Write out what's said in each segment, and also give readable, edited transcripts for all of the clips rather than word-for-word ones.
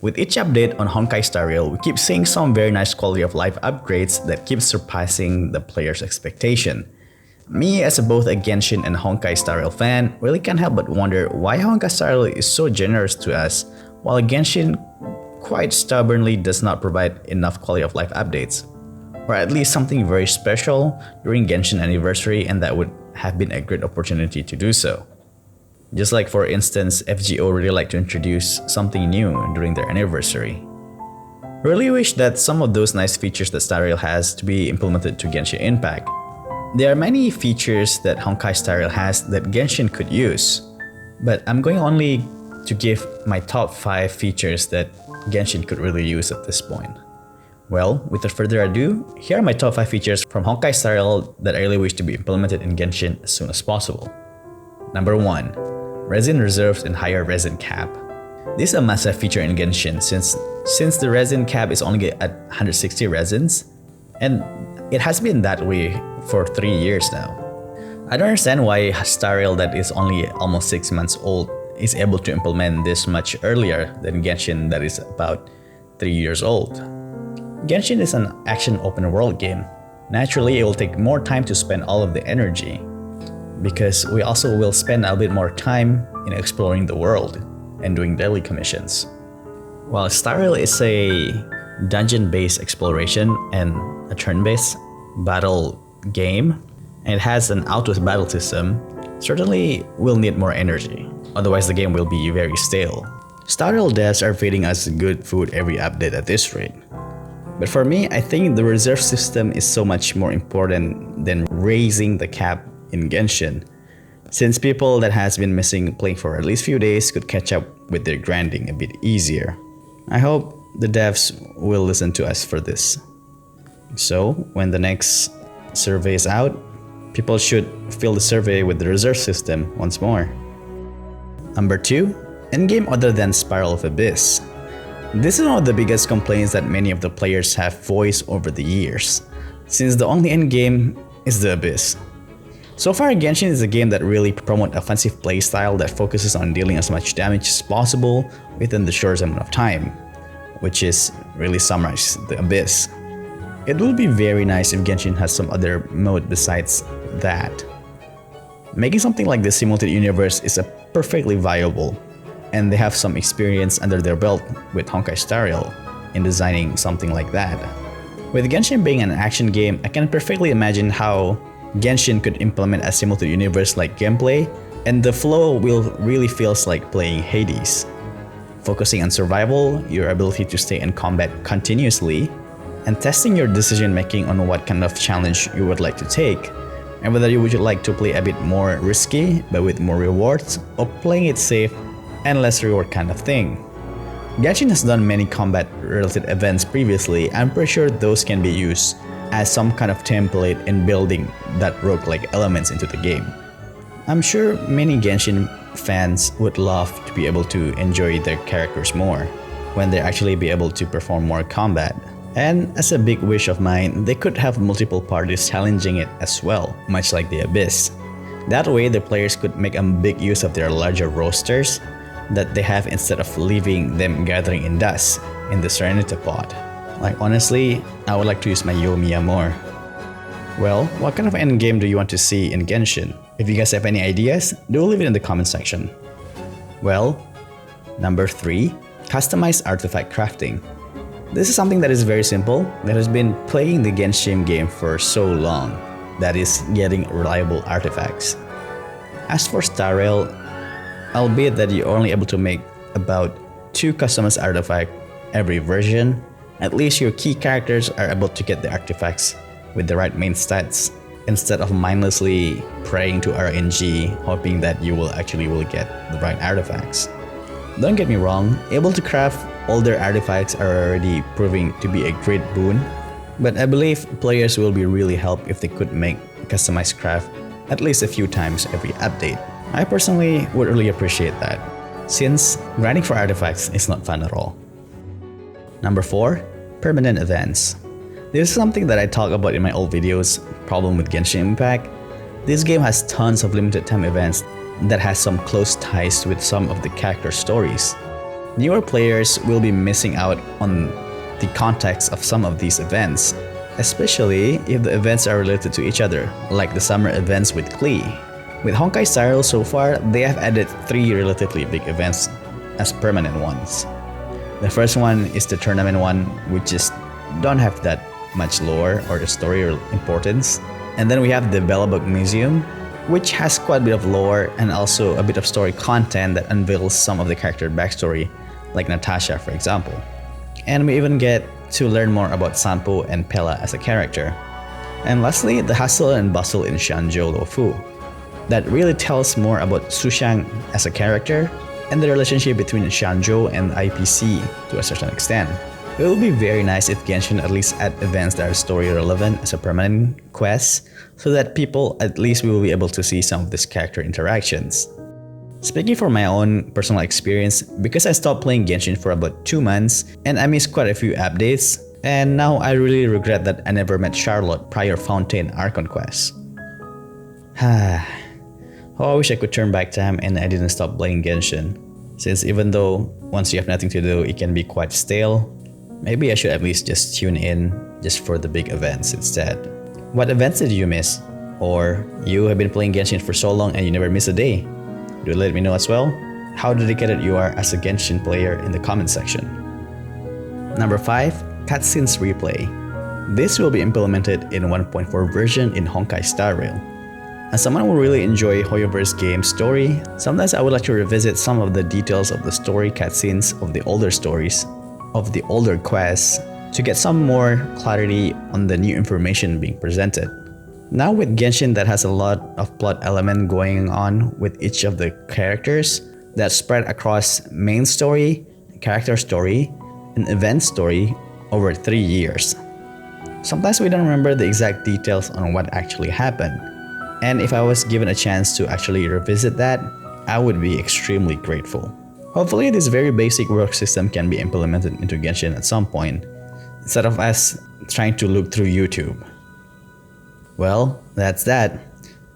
With each update on Honkai Star Rail, we keep seeing some very nice quality of life upgrades that keep surpassing the player's expectation. Me, as both a Genshin and Honkai Star Rail fan, really can't help but wonder why Honkai Star Rail is so generous to us, while Genshin quite stubbornly does not provide enough quality of life updates. Or at least something very special during Genshin anniversary, and that would have been a great opportunity to do so. Just like, for instance, FGO really like to introduce something new during their anniversary. Really wish that some of those nice features that Star Rail has to be implemented to Genshin Impact. There are many features that Honkai Star Rail has that Genshin could use, but I'm going only to give my top 5 features that Genshin could really use at this point. Well, without further ado, here are my top 5 features from Honkai Star Rail that I really wish to be implemented in Genshin as soon as possible. Number 1. Resin Reserves and higher resin cap. This is a must-have feature in Genshin since the resin cap is only at 160 resins, and it has been that way for 3 years now. I don't understand why Star Rail, that is only almost 6 months old, is able to implement this much earlier than Genshin, that is about 3 years old. Genshin is an action open world game. Naturally, it will take more time to spend all of the energy, because we also will spend a bit more time in exploring the world and doing daily commissions. While Star Rail is a dungeon-based exploration and a turn-based battle game, and it has an auto battle system, certainly will need more energy. Otherwise, the game will be very stale. Star Rail devs are feeding us good food every update at this rate. But for me, I think the reserve system is so much more important than raising the cap in Genshin, since people that has been missing playing for at least few days could catch up with their grinding a bit easier. I hope the devs will listen to us for this. So when the next survey is out, people should fill the survey with the reserve system once more. Number 2. Endgame other than Spiral of Abyss. This is one of the biggest complaints that many of the players have voiced over the years, since the only endgame is the Abyss. So far, Genshin is a game that really promotes offensive playstyle that focuses on dealing as much damage as possible within the shortest amount of time, which is really summarized the Abyss. It will be very nice if Genshin has some other mode besides that. Making something like the simulated universe is a perfectly viable, and they have some experience under their belt with Honkai Star Rail in designing something like that. With Genshin being an action game, I can perfectly imagine how Genshin could implement a simulated universe-like gameplay, and the flow will really feels like playing Hades. Focusing on survival, your ability to stay in combat continuously, and testing your decision-making on what kind of challenge you would like to take, and whether you would like to play a bit more risky but with more rewards, or playing it safe and less reward kind of thing. Genshin has done many combat-related events previously. I'm pretty sure those can be used as some kind of template in building that roguelike elements into the game. I'm sure many Genshin fans would love to be able to enjoy their characters more when they actually be able to perform more combat. And as a big wish of mine, they could have multiple parties challenging it as well, much like the Abyss. That way, the players could make a big use of their larger rosters that they have instead of leaving them gathering in dust in the Serenity Pod. Like, honestly, I would like to use my Yoimiya more. Well, what kind of endgame do you want to see in Genshin? If you guys have any ideas, do leave it in the comment section. Well, number 3, customized artifact crafting. This is something that is very simple, that has been playing the Genshin game for so long, that is getting reliable artifacts. As for Star Rail, albeit that you're only able to make about 2 customized artifacts every version, at least your key characters are able to get the artifacts with the right main stats, instead of mindlessly praying to RNG, hoping that you will get the right artifacts. Don't get me wrong, able to craft older artifacts are already proving to be a great boon, but I believe players will be really helped if they could make customized craft at least a few times every update. I personally would really appreciate that, since grinding for artifacts is not fun at all. Number 4, permanent events. This is something that I talk about in my old videos, problem with Genshin Impact. This game has tons of limited time events that has some close ties with some of the character stories. Newer players will be missing out on the context of some of these events, especially if the events are related to each other, like the summer events with Klee. With Honkai Star Rail so far, they have added 3 relatively big events as permanent ones. The first one is the tournament one, which just don't have that much lore or the story or importance. And then we have the Belobog Museum, which has quite a bit of lore and also a bit of story content that unveils some of the character backstory, like Natasha for example. And we even get to learn more about Sampo and Pella as a character. And lastly, the hustle and bustle in Shanzhou Luofu. That really tells more about Sushang as a character and the relationship between Shanzhou and IPC to a certain extent. It will be very nice if Genshin at least add events that are story relevant as a permanent quest, so that people at least will be able to see some of these character interactions. Speaking from my own personal experience, because I stopped playing Genshin for about 2 months and I missed quite a few updates, and now I really regret that I never met Charlotte prior Fountain Archon quest. Oh, I wish I could turn back time and I didn't stop playing Genshin. Since even though once you have nothing to do, it can be quite stale, maybe I should at least just tune in just for the big events instead. What events did you miss? Or you have been playing Genshin for so long and you never miss a day? Do let me know as well how dedicated you are as a Genshin player in the comment section. Number 5. Cutscenes Replay. This will be implemented in 1.4 version in Honkai Star Rail. As someone who really enjoy Hoyoverse game story, sometimes I would like to revisit some of the details of the story cutscenes of the older stories, of the older quests, to get some more clarity on the new information being presented. Now with Genshin that has a lot of plot element going on with each of the characters that spread across main story, character story, and event story over 3 years. Sometimes we don't remember the exact details on what actually happened. And if I was given a chance to actually revisit that, I would be extremely grateful. Hopefully this very basic work system can be implemented into Genshin at some point, instead of us trying to look through YouTube. Well, that's that.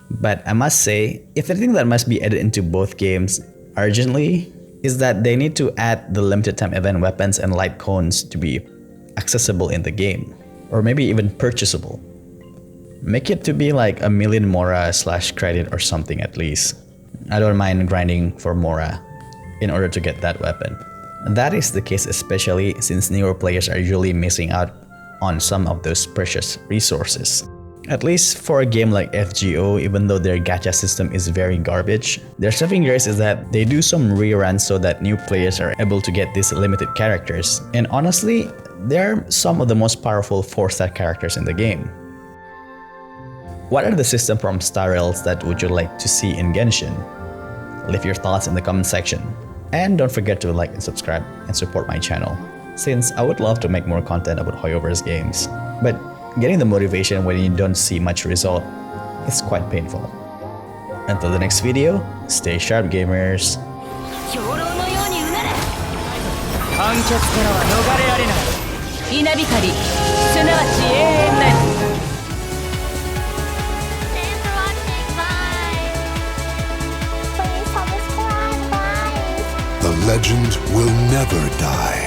But I must say, if anything that must be added into both games urgently is that they need to add the limited time event weapons and light cones to be accessible in the game, or maybe even purchasable. Make it to be like 1,000,000 Mora / credit or something at least. I don't mind grinding for Mora in order to get that weapon. That is the case especially since newer players are usually missing out on some of those precious resources. At least for a game like FGO, even though their gacha system is very garbage, their saving grace is that they do some reruns so that new players are able to get these limited characters. And honestly, they're some of the most powerful 4-star characters in the game. What are the system from Star Rails that would you like to see in Genshin? Leave your thoughts in the comment section. And don't forget to like and subscribe and support my channel, since I would love to make more content about Hoyoverse games. But getting the motivation when you don't see much result is quite painful. Until the next video, stay sharp gamers! 兵糧のようにうなれ。判決からは逃れられない。稲光、すなわち永遠なり。Thanks for watching. Bye. Please subscribe, guys. The legend will never die.